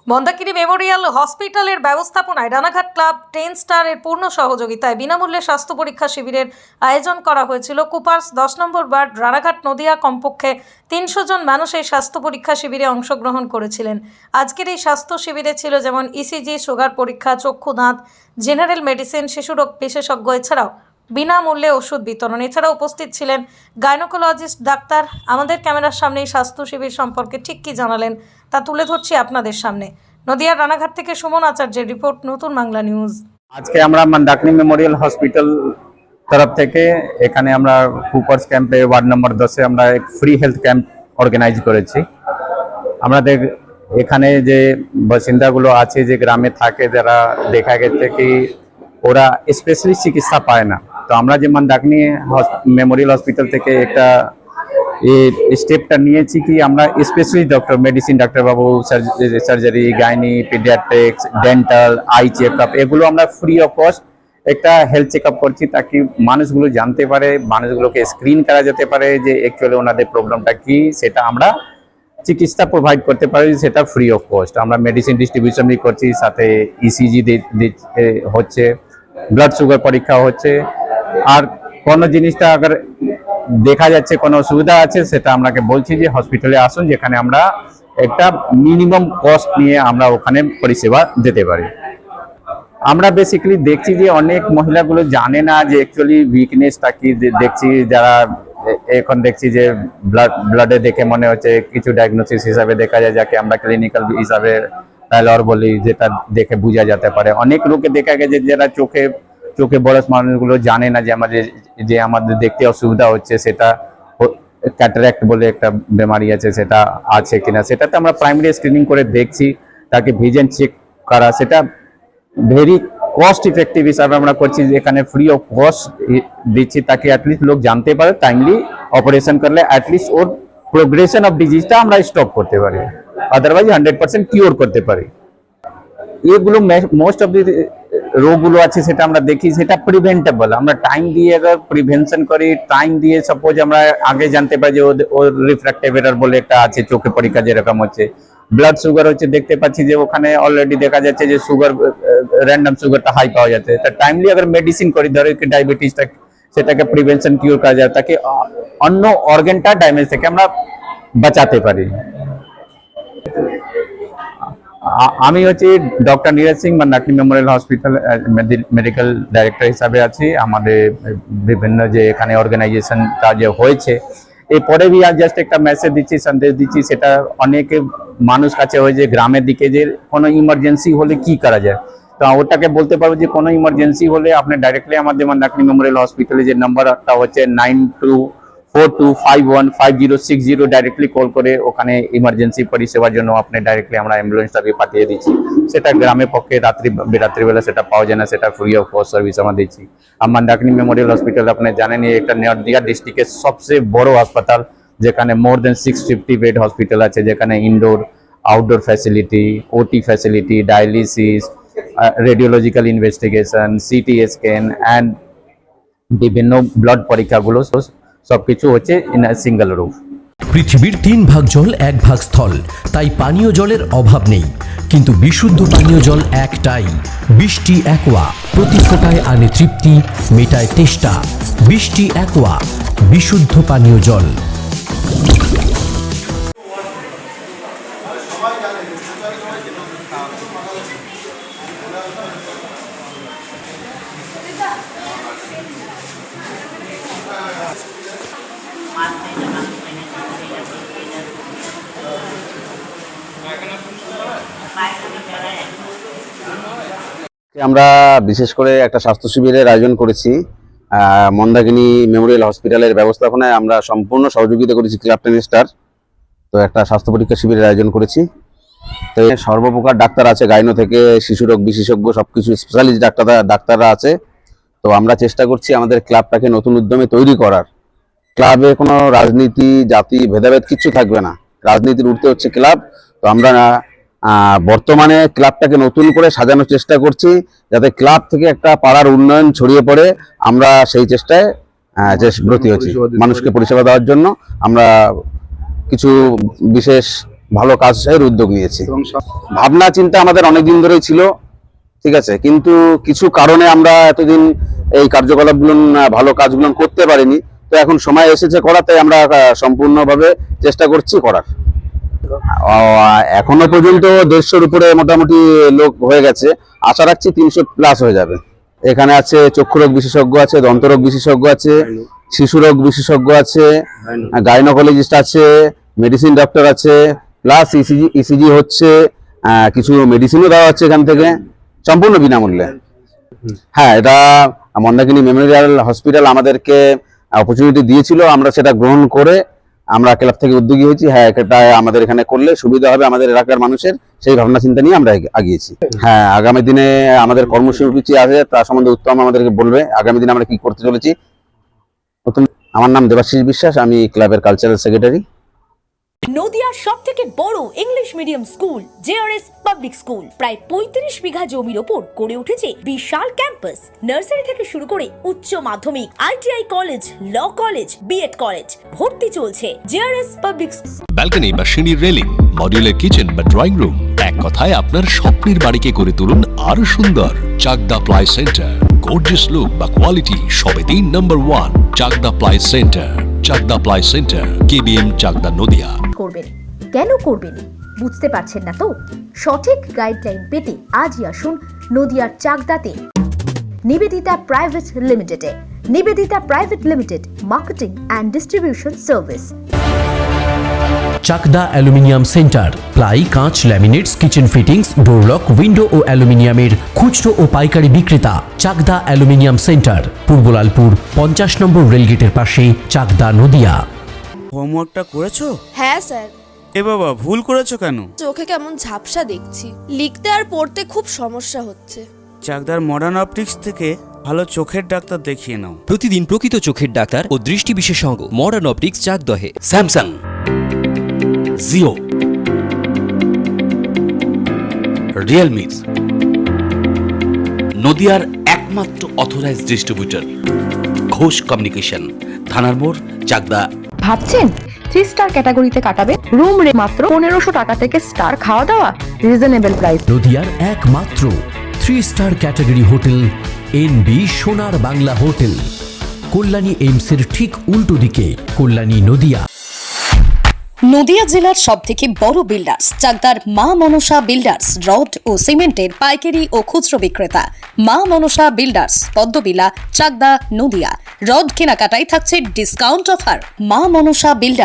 Mandakini Memorial হসপিটালের ব্যবস্থাপনায় Ranaghat club 10 স্টারের পূর্ণ সহযোগিতায় বিনামূল্যে স্বাস্থ্য পরীক্ষা শিবিরের আয়োজন করা হয়েছিল। কুপার্স 10 নম্বর ওয়ার্ড রানাঘাট নদিয়া কমপক্ষে 300 জন মানুষ এই স্বাস্থ্য পরীক্ষা শিবিরে অংশগ্রহণ করেছিলেন। আজকের এই স্বাস্থ্য শিবিরে ছিল যেমন ইসিজি, সুগার পরীক্ষা, চক্ষু, দাঁত, জেনারেল মেডিসিন, শিশুরোগ বিশেষজ্ঞ, এছাড়াও বিনামূল্যে ওষুধ বিতরণ। এছাড়া উপস্থিত ছিলেন গাইনোকোলজিস্ট ডাক্তার। আমাদের ক্যামেরার সামনে এই স্বাস্থ্য শিবির সম্পর্কে ঠিক কী জানালেন তা তুলে ধরছি আপনাদের সামনে। নদিয়ার রানাঘাট থেকে সুমন আচার্যের রিপোর্ট, নতুন বাংলা নিউজ। আজকে আমরা মন্দাকিনী মেমোরিয়াল হসপিটাল তরফ থেকে এখানে আমরা কুপার্স ক্যাম্পে ওয়ার্ড নম্বর 10-এ আমরা এক ফ্রি হেলথ ক্যাম্প অর্গানাইজ করেছি। আমাদের এখানে যে বাসিন্দাগুলো আছে, যে গ্রামে থাকে, যারা দেখা গেছে কি ওরা স্পেশালিস্ট চিকিৎসা পায় না, তো আমরা যে মন্দাকিনী মেমোরিয়াল হসপিটাল থেকে একটা এই স্টেপটা নিয়েছি কি আমরা স্পেশালিস্ট ডক্টর, মেডিসিন ডাক্তারবাবু, surgery, gynae, paediatrics, dental, I checkup, এগুলো আমরা ফ্রি অফ কস্ট একটা হেলথ চেকআপ করছি, তাকে মানুষগুলো জানতে পারে, মানুষগুলোকে স্ক্রিন করা যেতে পারে যে অ্যাকচুয়ালি ওনাদের প্রবলেমটা কি, সেটা আমরা চিকিৎসা প্রোভাইড করতে পারি, সেটা ফ্রি অফ কস্ট। আমরা মেডিসিন ডিস্ট্রিবিউশন করছি, সাথে ইসিজি হচ্ছে, ব্লাড সুগার পরীক্ষা হচ্ছে, আর কোনো জিনিসটা আবার দেখা যাচ্ছে কোনো অসুবিধা আছে সেটা আপনাকে বলছি যে হসপিটালে আসুন, যেখানে আমরা একটা মিনিমাম কস্ট নিয়ে আমরা ওখানে পরিষেবা দিতে পারি। আমরা বেসিক্যালি দেখছি যে অনেক মহিলাগুলো জানে না যে অ্যাকচুয়ালি উইকনেসটা কি। দেখছি যারা এখন দেখছি যে ব্লাডে দেখে মনে হচ্ছে কিছু ডায়াগনোসিস হিসাবে দেখা যায়, যাকে আমরা ক্লিনিক্যাল হিসাবে প্যালর বলি, যেটা দেখে বোঝা যেতে পারে। অনেক লোকে দেখা গেছে যারা চোখে বড় মানুষগুলো জানে না যে আমাদের দেখতে অসুবিধা হচ্ছে, সেটা ক্যাটারাক্ট বলে একটা বেমারি আছে, সেটা আছে কিনা, সেটাতে আমরা প্রাইমারি স্ক্রিনিং করে দেখছি, তাকে ভিজন চেক করা, সেটা ভেরি কস্ট ইফেক্টিভ হিসাবে আমরা করছি। এখানে ফ্রি অফ কস্ট দিচ্ছি, তাকে অ্যাটলিস্ট লোক জানতে পারে, টাইমলি অপারেশন করলে অ্যাটলিস্ট ওর প্রোগ্রেশন অফ ডিজিজটা আমরা স্টপ করতে পারি, আদারওয়াইজ 100% কিওর করতে পারি। এগুলো মোস্ট অফ দি রোগগুলো আছে সেটা আমরা দেখি, সেটা প্রিভেন্টেবল। আমরা টাইম দিয়ে আবার প্রিভেনশন করি, টাইম দিয়ে সাপোজ আমরা আগে জানতে পারি যে ওর রিফ্র্যাক্টিভ এরর বলে একটা আছে, চোখে পরীক্ষা যেরকম হচ্ছে, ব্লাড সুগার হচ্ছে, দেখতে পাচ্ছি যে ওখানে অলরেডি দেখা যাচ্ছে যে সুগার, র্যান্ডম সুগারটা হাই পাওয়া যাচ্ছে, তা টাইমলি আবার মেডিসিন করি, ধরো কি ডায়াবেটিসটা, সেটাকে প্রিভেনশন কিওর করা যায়, তাকে অন্য অর্গানটা ড্যামেজ থেকে আমরা বাঁচাতে পারি। আমি হচ্ছে doctor Neeraj Singh, Mandakini Memorial hospital medical director হিসাবে আছি। আমাদের বিভিন্ন যে এখানে অর্গানাইজেশনটা যে হয়েছে, এরপরে বি জাস্ট একটা মেসেজ দিচ্ছি, সন্দেশ দিচ্ছি, সেটা অনেকে মানুষ কাছে হয়েছে গ্রামের দিকে, যে কোনো ইমার্জেন্সি হলে কি করা যায়। তো ওটাকে বলতে পারবো যে কোনো ইমার্জেন্সি হলে আপনি ডাইরেক্টলি আমাদের মন্দাকিনী মেমোরিয়াল হসপিটালে যে নাম্বারটা হচ্ছে 9242515060 ডাইরেক্টলি কল করে ওখানে ইমার্জেন্সি পরিষেবার জন্য আপনি ডাইরেক্টলি আমরা অ্যাম্বুলেন্সটাকে পাঠিয়ে দিচ্ছি। সেটা গ্রামের পক্ষে রাত্রিবেলা সেটা পাওয়া যায় না, সেটা ফ্রি অফ কস্ট সার্ভিস আমরা দিচ্ছি। আর মন্দাকিনী মেমোরিয়াল হসপিটাল আপনি জানেন একটা নদিয়া ডিস্ট্রিক্টের সবচেয়ে বড় হাসপাতাল, যেখানে মোর দেন 650 বেড হসপিটাল আছে, যেখানে ইনডোর আউটডোর ফ্যাসিলিটি, ওটি facility, dialysis, radiological investigation, CT scan and বিভিন্ন ব্লাড পরীক্ষাগুলো সবকিছু হচ্ছে ইন আ সিঙ্গেল রুম। পৃথিবীর 3 ভাগ জল 1 ভাগ স্থল, তাই পানীয় জলের অভাব নেই, কিন্তু বিশুদ্ধ পানীয় জল একটাই, বৃষ্টি অ্যাকোয়া। প্রতি ফোঁটায় আনে তৃপ্তি, মেটায় তেষ্টা। বৃষ্টি অ্যাকোয়া, বিশুদ্ধ পানীয় জল। আমরা বিশেষ করে একটা স্বাস্থ্য শিবিরের আয়োজন করেছি মন্দাকিনী মেমোরিয়াল হসপিটালের ব্যবস্থাপনায়। আমরা সম্পূর্ণ সহযোগিতা করেছি ক্লাব 10 স্টার। তো একটা স্বাস্থ্য পরীক্ষা শিবিরের আয়োজন করেছি। তো সর্বপ্রকার ডাক্তার আছে, গাইনো থেকে শিশুরোগ বিশেষজ্ঞ, সবকিছু স্পেশালিস্ট ডাক্তাররা আছে। তো আমরা চেষ্টা করছি আমাদের ক্লাবটাকে নতুন উদ্যমে তৈরি করার। ক্লাবে কোনো রাজনীতি, জাতি, ভেদাভেদ কিচ্ছু থাকবে না, রাজনীতির উঠতে হচ্ছে ক্লাব। তো আমরা বর্তমানে ক্লাবটাকে নতুন করে সাজানোর চেষ্টা করছি, যাতে ক্লাব থেকে একটা পাড়ার উন্নয়ন ছড়িয়ে পড়ে। আমরা সেই চেষ্টায় ব্রতী হচ্ছি, মানুষকে পরিষেবা দেওয়ার জন্য। আমরা কিছু বিশেষ ভালো কাজের উদ্যোগ নিয়েছি। ভাবনা চিন্তা আমাদের অনেকদিন ধরেই ছিল, ঠিক আছে, কিন্তু কিছু কারণে আমরা এতদিন এই কার্যকলাপগুলো ভালো কাজগুলো করতে পারিনি। তো এখন সময় এসেছে করার, তাই আমরা সম্পূর্ণভাবে চেষ্টা করছি করার। এখনো পর্যন্ত 150-র উপরে মোটামুটি লোক হয়ে গেছে, আশা রাখছি 300+ হয়ে যাবে। এখানে আছে চক্ষুরোগ বিশেষজ্ঞ আছে, দন্তরোগ বিশেষজ্ঞ আছে, শিশুরোগ বিশেষজ্ঞ আছে, গাইনোকোলজিস্ট আছে, মেডিসিন ডক্টর আছে, প্লাস ইসিজি হচ্ছে, কিছু মেডিসিনও দেওয়া হচ্ছে এখান থেকে সম্পূর্ণ বিনামূল্যে। হ্যাঁ, এটা মন্দাকিনী মেমোরিয়াল হসপিটাল আমাদেরকে অপরচুনিটি দিয়েছিল, আমরা সেটা গ্রহণ করে আমরা ক্লাব থেকে উদ্যোগী হয়েছি। হ্যাঁ, এটা আমাদের এখানে করলে সুবিধা হবে আমাদের এলাকার মানুষের, সেই ভাবনা চিন্তা নিয়ে আমরা আগিয়েছি। হ্যাঁ, আগামী দিনে আমাদের কর্মসূচি আছে, তার সম্বন্ধে উত্তম আমাদেরকে বলবে আগামী দিনে আমরা কি করতে চলেছি। আমার নাম দেবাশিস বিশ্বাস, আমি ক্লাবের কালচারাল সেক্রেটারি। নদিয়ার সবথেকে বড় English medium school JRS public school প্রায় 35 বিঘা জমির ওপর গড়ে উঠেছে বিশাল ক্যাম্পাস। নার্সারি থেকে শুরু করে উচ্চ মাধ্যমিক, ITI college, law college, BEd college, ভর্তি চলছে জেআরএস পাবলিক। ব্যালকনি বা সিঁড়ির রেলিং, মডিউলার কিচেন বা ড্রয়িং রুম, এক কথায় আপনার স্বপ্নের বাড়িকে করে তুলুন আরো সুন্দর। Chakdah ply centre, gorgeous look বা কোয়ালিটি সবে 3 number 1 Chakdah ply centre. Chakdah ply centre, KBM, Chakdah, Nadia. করবেন কেন করবেন বুঝতে পারছেন না তো? সঠিক গাইডলাইন পেতে আজই আসুন নদিয়ার চাকদাতে নিবেদিতা প্রাইভেট লিমিটেডে। Nivedita private limited, marketing and distribution service. Chakdah aluminium centre, ply, কাঁচ, laminates, kitchen fittings, door lock, window ও অ্যালুমিনিয়ামের খুচরো ও পাইকারি বিক্রেতা। চাকদা অ্যালুমিনিয়াম সেন্টার, পূর্ব লালপুর 50 নম্বর রেলগেটের পাশে, চাকদা, নদিয়া। হোমওয়ার্কটা করেছো? হ্যাঁ স্যার। এ বাবা, ভুল করেছো কেন? চোখে কেমন ঝাপসা দেখছি, লিখতে আর পড়তে খুব সমস্যা হচ্ছে। চাকদার মডার্ন অপটিক্স থেকে ভালো চোখের ডাক্তার দেখিয়ে নাও। প্রতিদিন প্রকৃত চোখের ডাক্তার ও দৃষ্টি বিশেষজ্ঞ মডার্ন অপটিক্স, চাকদহে। স্যামসাং, জিও, রিয়েলমি, নদিয়ার একমাত্র অথরাইজড ডিস্ট্রিবিউটর ঘোষ কমিউনিকেশন, থানার মোড়, চাকদা। ভাবছেন 3 স্টার ক্যাটাগরিতে কাটাবে? রুম রে মাত্র 1500 টাকা থেকে স্টার, খাওয়া দাওয়া রিজনেবল প্রাইস। নদিয়ার একমাত্র 3 স্টার ক্যাটাগরি হোটেল এনবি সোনার বাংলা হোটেল, কল্যাণী এইমসের ঠিক উল্টো দিকে, কল্যাণী, নদিয়া। নদিয়া জেলার সবথেকে বড় বিল্ডার্স চাকদার মা মনসা বিল্ডার্স, রড ও সিমেন্টের পাইকারি ও খুচরো বিক্রেতা। মা মনসা বিল্ডার্স, পদ্মবিলা, চাকদা, নদিয়া। রড কেনাকাটায় থাকছে ডিসকাউন্ট অফার। মা মনসা বিল্ডার্স।